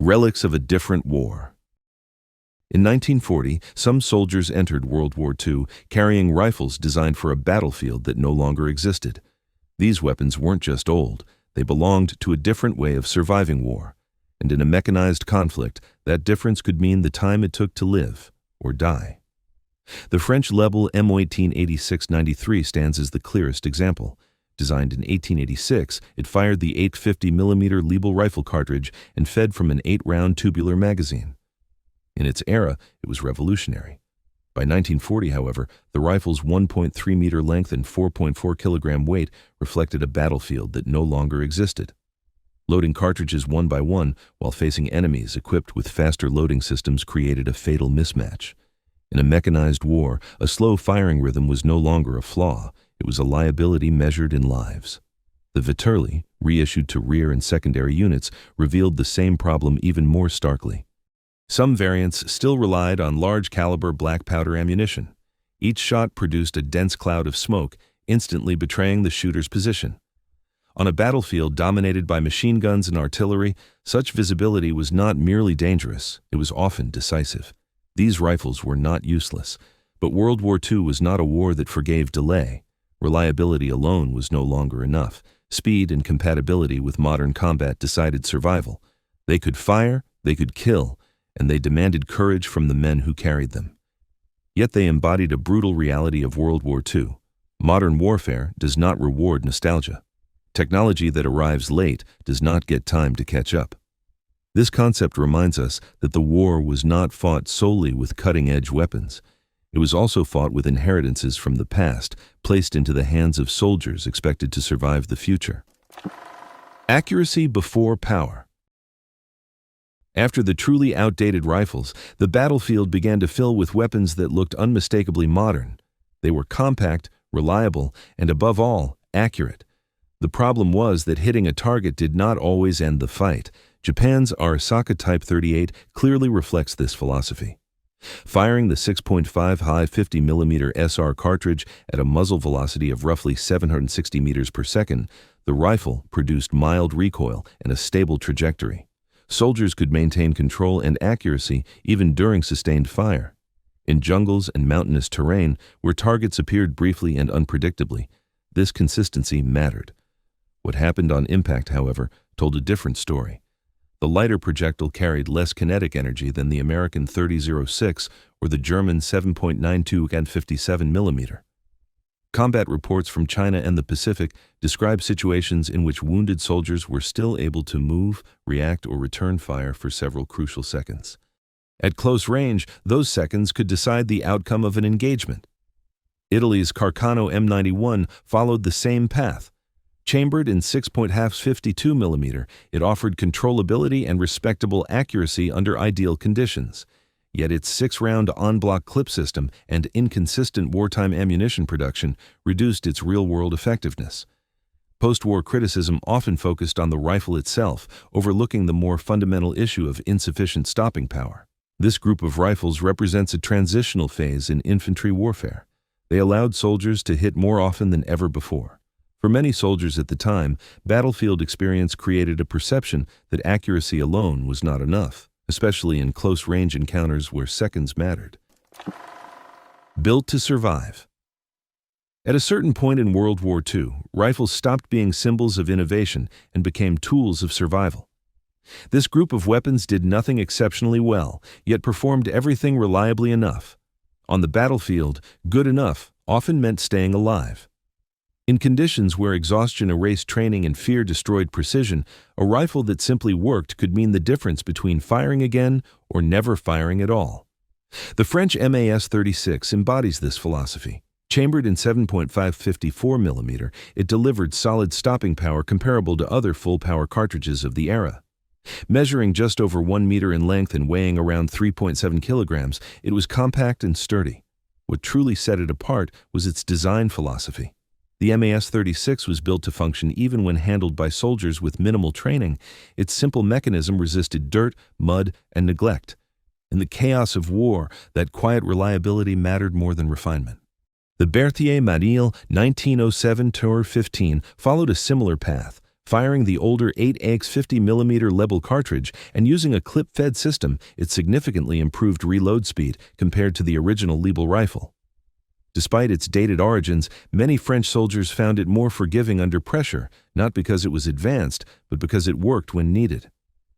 Relics of a different war. In 1940, some soldiers entered World War II carrying rifles designed for a battlefield that no longer existed. These weapons weren't just old, they belonged to a different way of surviving war. And in a mechanized conflict, that difference could mean the time it took to live or die. The French Lebel M1 stands as the clearest example. Designed in 1886, it fired the 850mm Lebel rifle cartridge and fed from an 8-round tubular magazine. In its era, it was revolutionary. By 1940, however, the rifle's 1.3-meter length and 4.4-kilogram weight reflected a battlefield that no longer existed. Loading cartridges one by one while facing enemies equipped with faster loading systems created a fatal mismatch. In a mechanized war, a slow firing rhythm was no longer a flaw, it was a liability measured in lives. The Vetterli, reissued to rear and secondary units, revealed the same problem even more starkly. Some variants still relied on large-caliber black powder ammunition. Each shot produced a dense cloud of smoke, instantly betraying the shooter's position. On a battlefield dominated by machine guns and artillery, such visibility was not merely dangerous, it was often decisive. These rifles were not useless, but World War II was not a war that forgave delay. Reliability alone was no longer enough. Speed and compatibility with modern combat decided survival. They could fire, they could kill, and they demanded courage from the men who carried them. Yet they embodied a brutal reality of World War II. Modern warfare does not reward nostalgia. Technology that arrives late does not get time to catch up. This concept reminds us that the war was not fought solely with cutting-edge weapons. It was also fought with inheritances from the past, placed into the hands of soldiers expected to survive the future. Accuracy before power. After the truly outdated rifles, the battlefield began to fill with weapons that looked unmistakably modern. They were compact, reliable, and above all, accurate. The problem was that hitting a target did not always end the fight. Japan's Arisaka Type 38 clearly reflects this philosophy. Firing the 6.5 high 50mm SR cartridge at a muzzle velocity of roughly 760 meters per second, the rifle produced mild recoil and a stable trajectory. Soldiers could maintain control and accuracy even during sustained fire. In jungles and mountainous terrain, where targets appeared briefly and unpredictably, this consistency mattered. What happened on impact, however, told a different story. The lighter projectile carried less kinetic energy than the American 30.06 or the German 7.92 and 57mm. Combat reports from China and the Pacific describe situations in which wounded soldiers were still able to move, react, or return fire for several crucial seconds. At close range, those seconds could decide the outcome of an engagement. Italy's Carcano M91 followed the same path. Chambered in 6.52mm, it offered controllability and respectable accuracy under ideal conditions. Yet its 6-round en-bloc clip system and inconsistent wartime ammunition production reduced its real-world effectiveness. Post-war criticism often focused on the rifle itself, overlooking the more fundamental issue of insufficient stopping power. This group of rifles represents a transitional phase in infantry warfare. They allowed soldiers to hit more often than ever before. For many soldiers at the time, battlefield experience created a perception that accuracy alone was not enough, especially in close-range encounters where seconds mattered. Built to survive. At a certain point in World War II, rifles stopped being symbols of innovation and became tools of survival. This group of weapons did nothing exceptionally well, yet performed everything reliably enough. On the battlefield, good enough often meant staying alive. In conditions where exhaustion erased training and fear destroyed precision, a rifle that simply worked could mean the difference between firing again or never firing at all. The French MAS 36 embodies this philosophy. Chambered in 7.554mm, it delivered solid stopping power comparable to other full-power cartridges of the era. Measuring just over 1 meter in length and weighing around 3.7 kilograms, it was compact and sturdy. What truly set it apart was its design philosophy. The MAS 36 was built to function even when handled by soldiers with minimal training. Its simple mechanism resisted dirt, mud, and neglect. In the chaos of war, that quiet reliability mattered more than refinement. The Berthier-Manille 1907-15 followed a similar path, Firing the older 8x 50mm Lebel cartridge and using a clip-fed system, it significantly improved reload speed compared to the original Lebel rifle. Despite its dated origins, many French soldiers found it more forgiving under pressure, not because it was advanced, but because it worked when needed.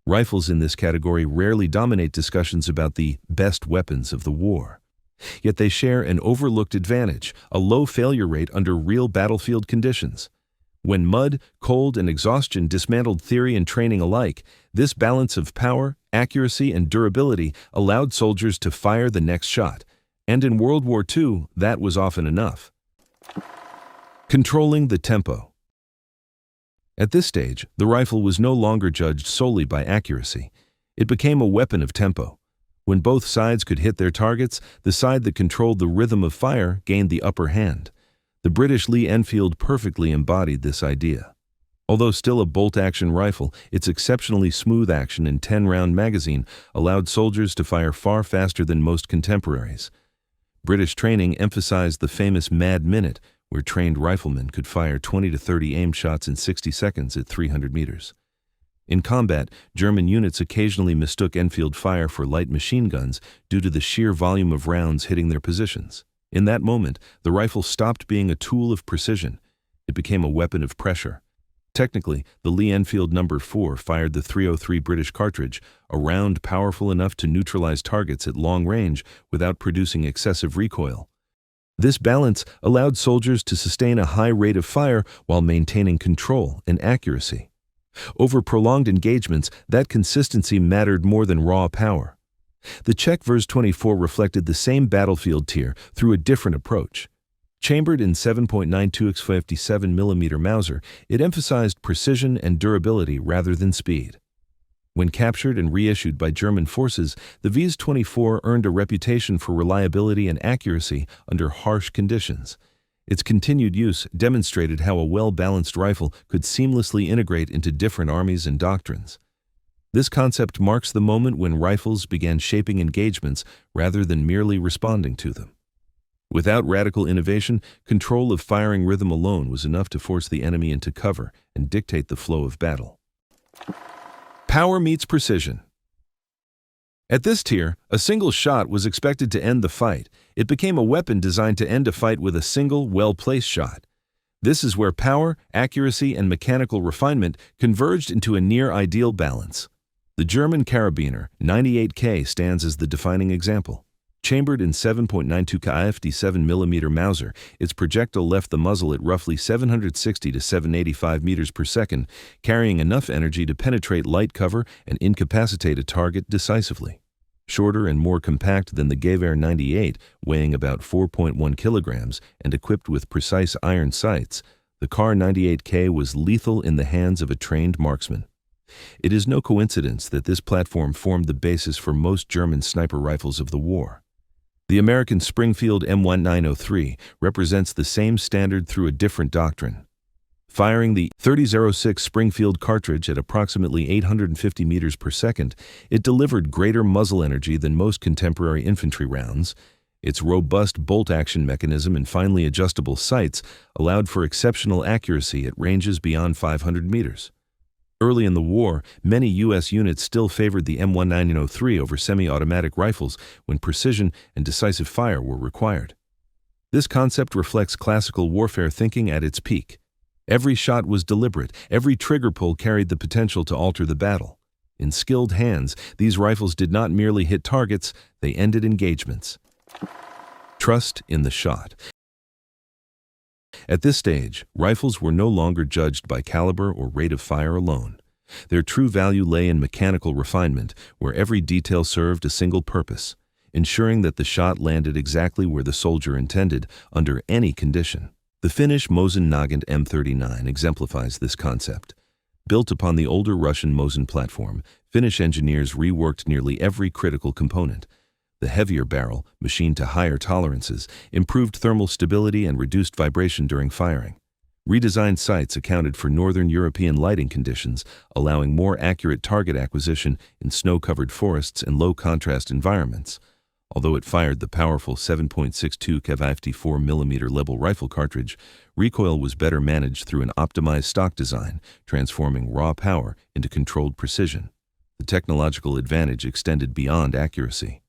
Rifles in this category rarely dominate discussions about the best weapons of the war. Yet they share an overlooked advantage, a low failure rate under real battlefield conditions. When mud, cold, and exhaustion dismantled theory and training alike, this balance of power, accuracy, and durability allowed soldiers to fire the next shot. And in World War II, that was often enough. Controlling the tempo. At this stage, the rifle was no longer judged solely by accuracy. It became a weapon of tempo. When both sides could hit their targets, the side that controlled the rhythm of fire gained the upper hand. The British Lee-Enfield perfectly embodied this idea. Although still a bolt-action rifle, its exceptionally smooth action and 10-round magazine allowed soldiers to fire far faster than most contemporaries. British training emphasized the famous Mad Minute, where trained riflemen could fire 20 to 30 aim shots in 60 seconds at 300 meters. In combat, German units occasionally mistook Enfield fire for light machine guns due to the sheer volume of rounds hitting their positions. In that moment, the rifle stopped being a tool of precision. It became a weapon of pressure. Technically, the Lee-Enfield No. 4 fired the .303 British cartridge, a round powerful enough to neutralize targets at long range without producing excessive recoil. This balance allowed soldiers to sustain a high rate of fire while maintaining control and accuracy. Over prolonged engagements, that consistency mattered more than raw power. The Czech Vers 24 reflected the same battlefield tier through a different approach. Chambered in 7.92 x 57mm Mauser, it emphasized precision and durability rather than speed. When captured and reissued by German forces, the Vers 24 earned a reputation for reliability and accuracy under harsh conditions. Its continued use demonstrated how a well-balanced rifle could seamlessly integrate into different armies and doctrines. This concept marks the moment when rifles began shaping engagements rather than merely responding to them. Without radical innovation, control of firing rhythm alone was enough to force the enemy into cover and dictate the flow of battle. Power meets precision. At this tier, a single shot was expected to end the fight. It became a weapon designed to end a fight with a single, well-placed shot. This is where power, accuracy, and mechanical refinement converged into a near-ideal balance. The German Karabiner 98K stands as the defining example. Chambered in 7.92 57mm Mauser, its projectile left the muzzle at roughly 760 to 785 meters per second, carrying enough energy to penetrate light cover and incapacitate a target decisively. Shorter and more compact than the Gewehr 98, weighing about 4.1 kilograms and equipped with precise iron sights, the Kar98k was lethal in the hands of a trained marksman. It is no coincidence that this platform formed the basis for most German sniper rifles of the war. The American Springfield M1903 represents the same standard through a different doctrine. Firing the .30-06 Springfield cartridge at approximately 850 meters per second, it delivered greater muzzle energy than most contemporary infantry rounds. Its robust bolt-action mechanism and finely adjustable sights allowed for exceptional accuracy at ranges beyond 500 meters. Early in the war, many U.S. units still favored the M1903 over semi-automatic rifles when precision and decisive fire were required. This concept reflects classical warfare thinking at its peak. Every shot was deliberate, every trigger pull carried the potential to alter the battle. In skilled hands, these rifles did not merely hit targets, they ended engagements. Trust in the shot. At this stage, rifles were no longer judged by caliber or rate of fire alone. Their true value lay in mechanical refinement, where every detail served a single purpose, ensuring that the shot landed exactly where the soldier intended, under any condition. The Finnish Mosin-Nagant M39 exemplifies this concept. Built upon the older Russian Mosin platform, Finnish engineers reworked nearly every critical component. The heavier barrel, machined to higher tolerances, improved thermal stability and reduced vibration during firing. Redesigned sights accounted for northern European lighting conditions, allowing more accurate target acquisition in snow-covered forests and low-contrast environments. Although it fired the powerful 7.62 4mm Lebel rifle cartridge, recoil was better managed through an optimized stock design, transforming raw power into controlled precision. The technological advantage extended beyond accuracy.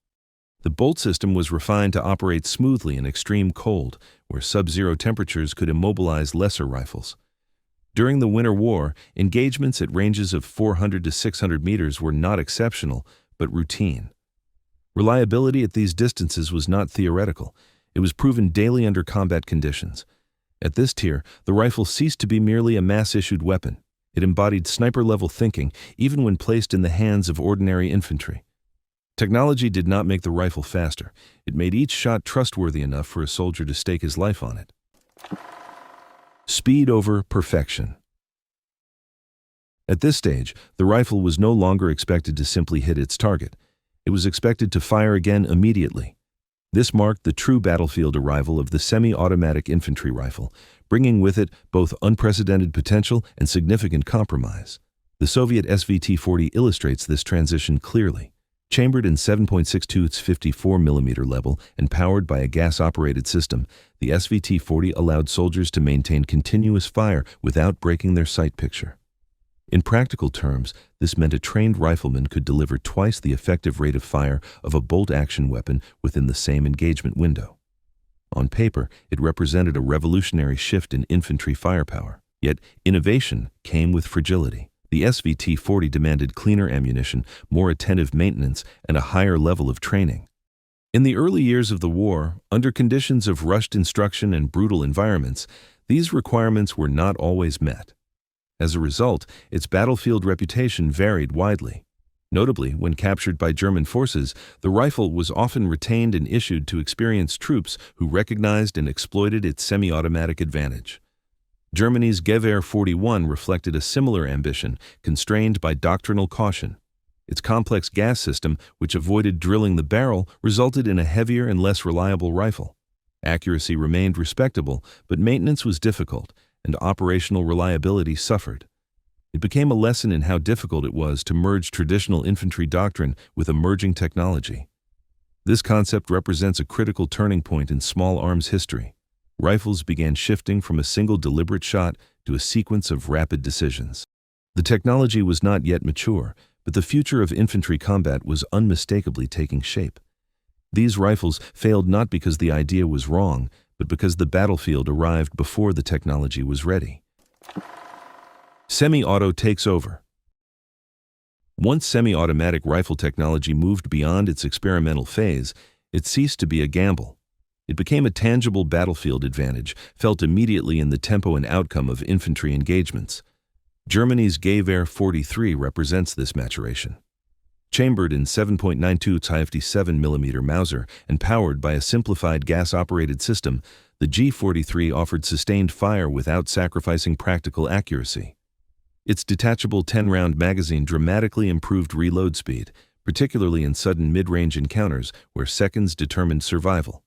The bolt system was refined to operate smoothly in extreme cold, where sub-zero temperatures could immobilize lesser rifles. During the Winter War, engagements at ranges of 400 to 600 meters were not exceptional, but routine. Reliability at these distances was not theoretical. It was proven daily under combat conditions. At this tier, the rifle ceased to be merely a mass-issued weapon. It embodied sniper-level thinking, even when placed in the hands of ordinary infantry. Technology did not make the rifle faster. It made each shot trustworthy enough for a soldier to stake his life on it. Speed over perfection. At this stage, the rifle was no longer expected to simply hit its target. It was expected to fire again immediately. This marked the true battlefield arrival of the semi-automatic infantry rifle, bringing with it both unprecedented potential and significant compromise. The Soviet SVT-40 illustrates this transition clearly. Chambered in 7.62 54mm Lebel and powered by a gas-operated system, the SVT-40 allowed soldiers to maintain continuous fire without breaking their sight picture. In practical terms, this meant a trained rifleman could deliver twice the effective rate of fire of a bolt-action weapon within the same engagement window. On paper, it represented a revolutionary shift in infantry firepower. Yet, innovation came with fragility. The SVT-40 demanded cleaner ammunition, more attentive maintenance, and a higher level of training. In the early years of the war, under conditions of rushed instruction and brutal environments, these requirements were not always met. As a result, its battlefield reputation varied widely. Notably, when captured by German forces, the rifle was often retained and issued to experienced troops who recognized and exploited its semi-automatic advantage. Germany's Gewehr 41 reflected a similar ambition, constrained by doctrinal caution. Its complex gas system, which avoided drilling the barrel, resulted in a heavier and less reliable rifle. Accuracy remained respectable, but maintenance was difficult, and operational reliability suffered. It became a lesson in how difficult it was to merge traditional infantry doctrine with emerging technology. This concept represents a critical turning point in small arms history. Rifles began shifting from a single deliberate shot to a sequence of rapid decisions. The technology was not yet mature, but the future of infantry combat was unmistakably taking shape. These rifles failed not because the idea was wrong, but because the battlefield arrived before the technology was ready. Semi-auto takes over. Once semi-automatic rifle technology moved beyond its experimental phase, it ceased to be a gamble. It became a tangible battlefield advantage, felt immediately in the tempo and outcome of infantry engagements. Germany's Gewehr 43 represents this maturation. Chambered in 7.92 57mm Mauser and powered by a simplified gas-operated system, the G43 offered sustained fire without sacrificing practical accuracy. Its detachable 10-round magazine dramatically improved reload speed, particularly in sudden mid-range encounters where seconds determined survival.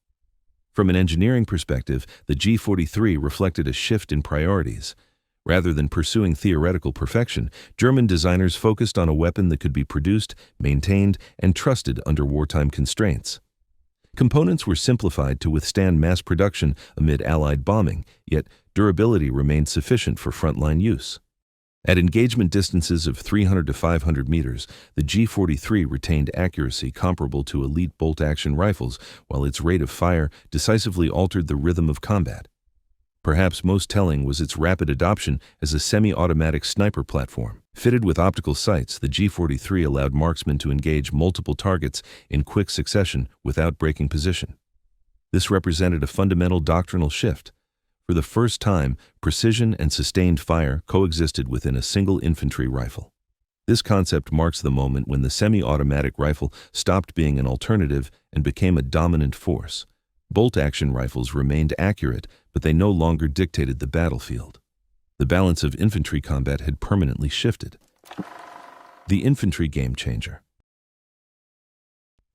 From an engineering perspective, the G43 reflected a shift in priorities. Rather than pursuing theoretical perfection, German designers focused on a weapon that could be produced, maintained, and trusted under wartime constraints. Components were simplified to withstand mass production amid Allied bombing, yet durability remained sufficient for frontline use. At engagement distances of 300 to 500 meters, the G43 retained accuracy comparable to elite bolt-action rifles, while its rate of fire decisively altered the rhythm of combat. Perhaps most telling was its rapid adoption as a semi-automatic sniper platform. Fitted with optical sights, the G43 allowed marksmen to engage multiple targets in quick succession without breaking position. This represented a fundamental doctrinal shift. For the first time, precision and sustained fire coexisted within a single infantry rifle. This concept marks the moment when the semi-automatic rifle stopped being an alternative and became a dominant force. Bolt-action rifles remained accurate, but they no longer dictated the battlefield. The balance of infantry combat had permanently shifted. The infantry game changer.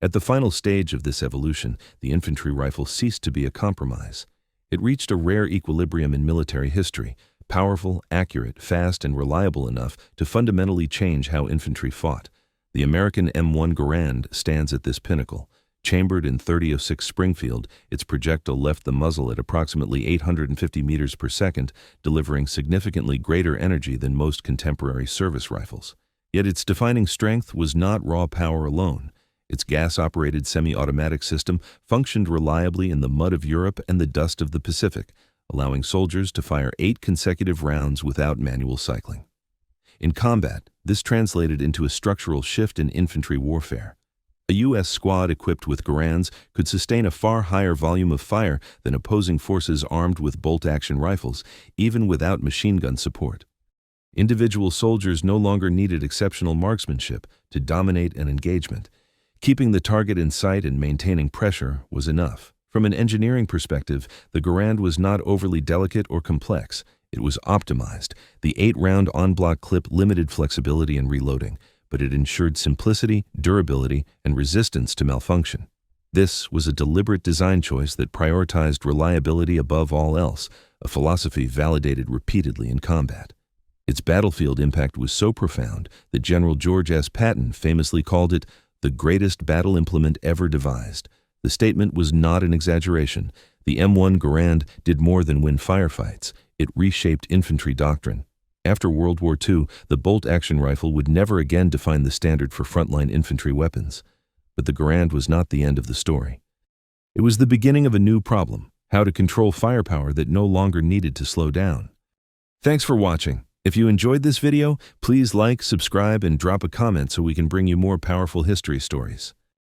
At the final stage of this evolution, the infantry rifle ceased to be a compromise. It reached a rare equilibrium in military history, powerful, accurate, fast, and reliable enough to fundamentally change how infantry fought. The American M1 Garand stands at this pinnacle. Chambered in .30-06 Springfield, its projectile left the muzzle at approximately 850 meters per second, delivering significantly greater energy than most contemporary service rifles. Yet its defining strength was not raw power alone. Its gas-operated semi-automatic system functioned reliably in the mud of Europe and the dust of the Pacific, allowing soldiers to fire 8 consecutive rounds without manual cycling. In combat, this translated into a structural shift in infantry warfare. A U.S. squad equipped with Garands could sustain a far higher volume of fire than opposing forces armed with bolt-action rifles, even without machine gun support. Individual soldiers no longer needed exceptional marksmanship to dominate an engagement. Keeping the target in sight and maintaining pressure was enough. From an engineering perspective, the Garand was not overly delicate or complex. It was optimized. The 8-round en-bloc clip limited flexibility in reloading, but it ensured simplicity, durability, and resistance to malfunction. This was a deliberate design choice that prioritized reliability above all else, a philosophy validated repeatedly in combat. Its battlefield impact was so profound that General George S. Patton famously called it the greatest battle implement ever devised. The statement was not an exaggeration. The M1 Garand did more than win firefights. It reshaped infantry doctrine. After World War II, the bolt-action rifle would never again define the standard for frontline infantry weapons. But the Garand was not the end of the story. It was the beginning of a new problem: how to control firepower that no longer needed to slow down. Thanks for watching. If you enjoyed this video, please like, subscribe, and drop a comment so we can bring you more powerful history stories.